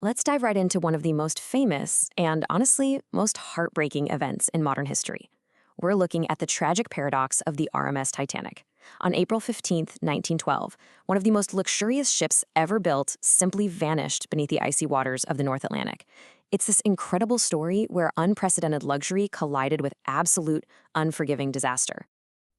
Let's dive right into one of the most famous and, honestly, most heartbreaking events in modern history. We're looking at the tragic paradox of the RMS Titanic. On April 15th, 1912, one of the most luxurious ships ever built simply vanished beneath the icy waters of the North Atlantic. It's this incredible story where unprecedented luxury collided with absolute, unforgiving disaster.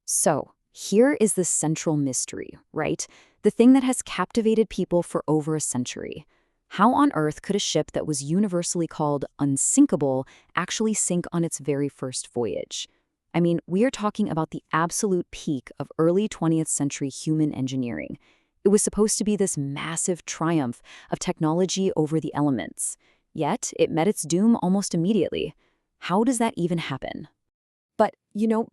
So, here is the central mystery, right? The thing that has captivated people for over a century. How on earth could a ship that was universally called unsinkable actually sink on its very first voyage? I mean, we are talking about the absolute peak of early 20th century human engineering. It was supposed to be this massive triumph of technology over the elements. Yet, it met its doom almost immediately. How does that even happen? But,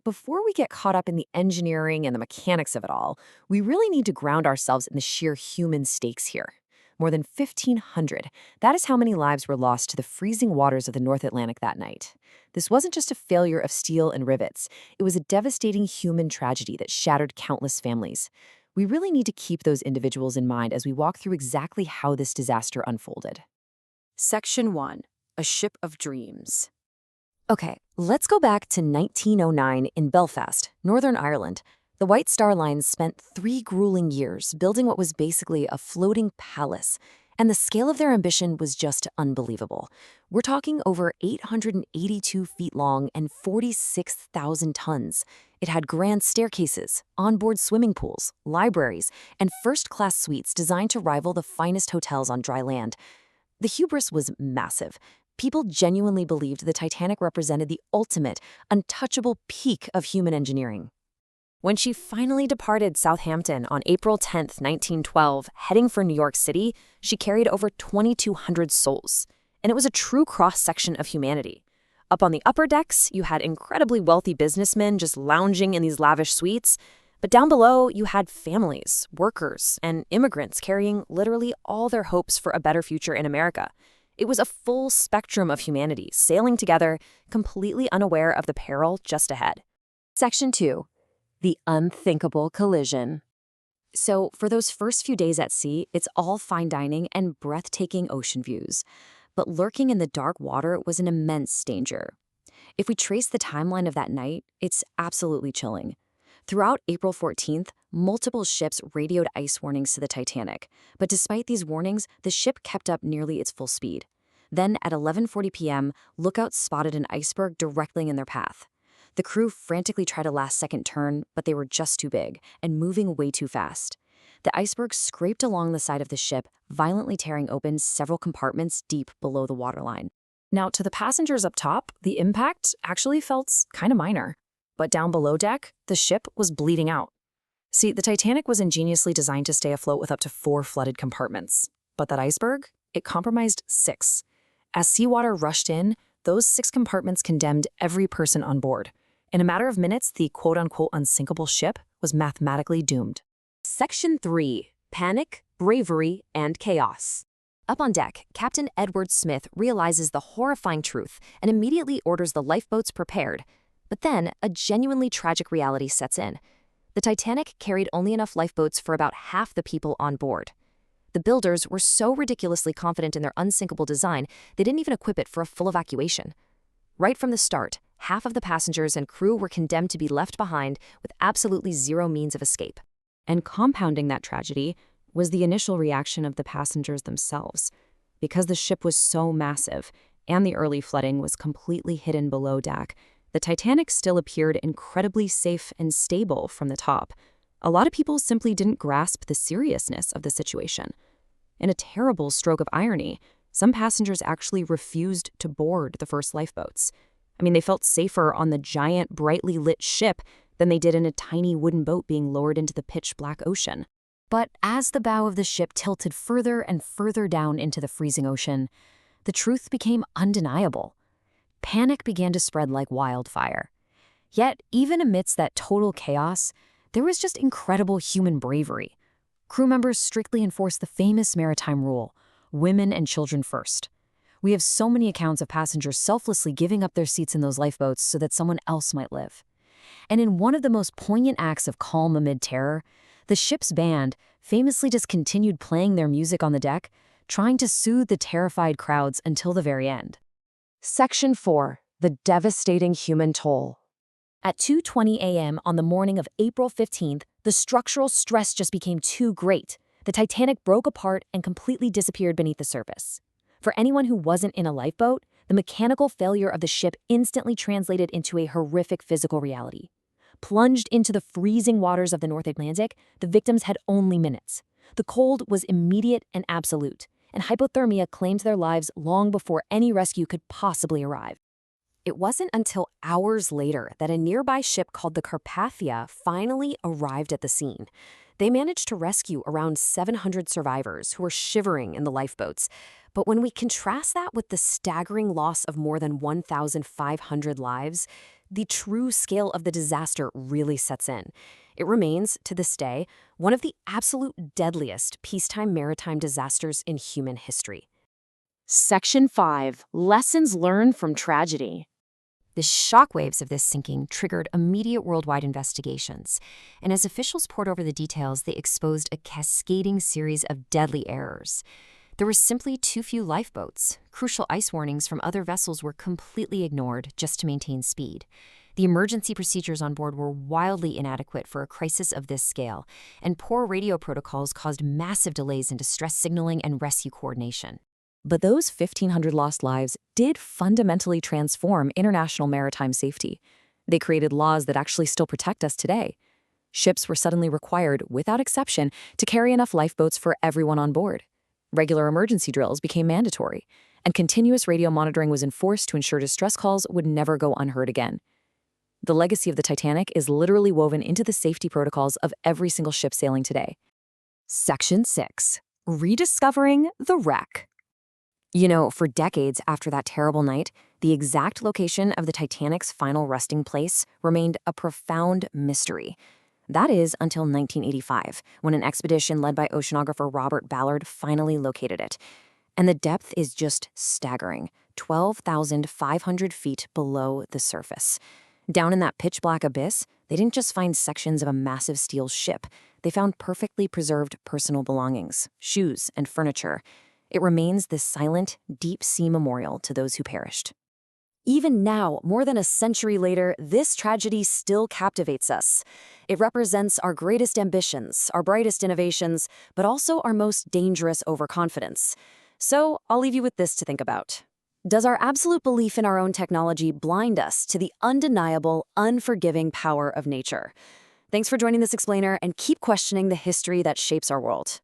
before we get caught up in the engineering and the mechanics of it all, we really need to ground ourselves in the sheer human stakes here. More than 1,500. That is how many lives were lost to the freezing waters of the North Atlantic that night. This wasn't just a failure of steel and rivets. It was a devastating human tragedy that shattered countless families. We really need to keep those individuals in mind as we walk through exactly how this disaster unfolded. Section 1. A Ship of Dreams. Okay, let's go back to 1909 in Belfast, Northern Ireland. The White Star Line spent 3 grueling years building what was basically a floating palace, and the scale of their ambition was just unbelievable. We're talking over 882 feet long and 46,000 tons. It had grand staircases, onboard swimming pools, libraries, and first-class suites designed to rival the finest hotels on dry land. The hubris was massive. People genuinely believed the Titanic represented the ultimate, untouchable peak of human engineering. When she finally departed Southampton on April 10th, 1912, heading for New York City, she carried over 2,200 souls. And it was a true cross-section of humanity. Up on the upper decks, you had incredibly wealthy businessmen just lounging in these lavish suites. But down below, you had families, workers, and immigrants carrying literally all their hopes for a better future in America. It was a full spectrum of humanity sailing together, completely unaware of the peril just ahead. Section 2. The unthinkable collision. So, for those first few days at sea, it's all fine dining and breathtaking ocean views. But lurking in the dark water was an immense danger. If we trace the timeline of that night, it's absolutely chilling. Throughout April 14th, multiple ships radioed ice warnings to the Titanic. But despite these warnings, the ship kept up nearly its full speed. Then, at 11:40 p.m., lookouts spotted an iceberg directly in their path. The crew frantically tried a last-second turn, but they were just too big and moving way too fast. The iceberg scraped along the side of the ship, violently tearing open several compartments deep below the waterline. Now, to the passengers up top, the impact actually felt kind of minor. But down below deck, the ship was bleeding out. See, the Titanic was ingeniously designed to stay afloat with up to 4 flooded compartments. But that iceberg, it compromised 6. As seawater rushed in, those 6 compartments condemned every person on board. In a matter of minutes, the quote-unquote unsinkable ship was mathematically doomed. Section 3. Panic, Bravery, and Chaos. Up on deck, Captain Edward Smith realizes the horrifying truth and immediately orders the lifeboats prepared. But then, a genuinely tragic reality sets in. The Titanic carried only enough lifeboats for about half the people on board. The builders were so ridiculously confident in their unsinkable design, they didn't even equip it for a full evacuation. Right from the start, half of the passengers and crew were condemned to be left behind with absolutely zero means of escape. And compounding that tragedy was the initial reaction of the passengers themselves. Because the ship was so massive, and the early flooding was completely hidden below deck, the Titanic still appeared incredibly safe and stable from the top. A lot of people simply didn't grasp the seriousness of the situation. In a terrible stroke of irony, some passengers actually refused to board the first lifeboats. I mean, they felt safer on the giant, brightly lit ship than they did in a tiny wooden boat being lowered into the pitch-black ocean. But as the bow of the ship tilted further and further down into the freezing ocean, the truth became undeniable. Panic began to spread like wildfire. Yet, even amidst that total chaos, there was just incredible human bravery. Crew members strictly enforced the famous maritime rule, women and children first. We have so many accounts of passengers selflessly giving up their seats in those lifeboats so that someone else might live. And in one of the most poignant acts of calm amid terror, the ship's band famously just continued playing their music on the deck, trying to soothe the terrified crowds until the very end. Section 4. The devastating human toll. At 2:20 a.m. on the morning of April 15th, the structural stress just became too great. The Titanic broke apart and completely disappeared beneath the surface. For anyone who wasn't in a lifeboat, the mechanical failure of the ship instantly translated into a horrific physical reality. Plunged into the freezing waters of the North Atlantic, the victims had only minutes. The cold was immediate and absolute, and hypothermia claimed their lives long before any rescue could possibly arrive. It wasn't until hours later that a nearby ship called the Carpathia finally arrived at the scene. They managed to rescue around 700 survivors who were shivering in the lifeboats. But when we contrast that with the staggering loss of more than 1,500 lives, the true scale of the disaster really sets in. It remains, to this day, one of the absolute deadliest peacetime maritime disasters in human history. Section 5. Lessons learned from tragedy. The shockwaves of this sinking triggered immediate worldwide investigations, and as officials pored over the details, they exposed a cascading series of deadly errors. There were simply too few lifeboats. Crucial ice warnings from other vessels were completely ignored just to maintain speed. The emergency procedures on board were wildly inadequate for a crisis of this scale, and poor radio protocols caused massive delays in distress signaling and rescue coordination. But those 1,500 lost lives did fundamentally transform international maritime safety. They created laws that actually still protect us today. Ships were suddenly required, without exception, to carry enough lifeboats for everyone on board. Regular emergency drills became mandatory, and continuous radio monitoring was enforced to ensure distress calls would never go unheard again. The legacy of the Titanic is literally woven into the safety protocols of every single ship sailing today. Section 6. Rediscovering the wreck. You know, for decades after that terrible night, the exact location of the Titanic's final resting place remained a profound mystery. That is until 1985, when an expedition led by oceanographer Robert Ballard finally located it. And the depth is just staggering, 12,500 feet below the surface. Down in that pitch-black abyss, they didn't just find sections of a massive steel ship. They found perfectly preserved personal belongings, shoes, and furniture. It remains this silent, deep-sea memorial to those who perished. Even now, more than a century later, this tragedy still captivates us. It represents our greatest ambitions, our brightest innovations, but also our most dangerous overconfidence. So I'll leave you with this to think about. Does our absolute belief in our own technology blind us to the undeniable, unforgiving power of nature? Thanks for joining this explainer, and keep questioning the history that shapes our world.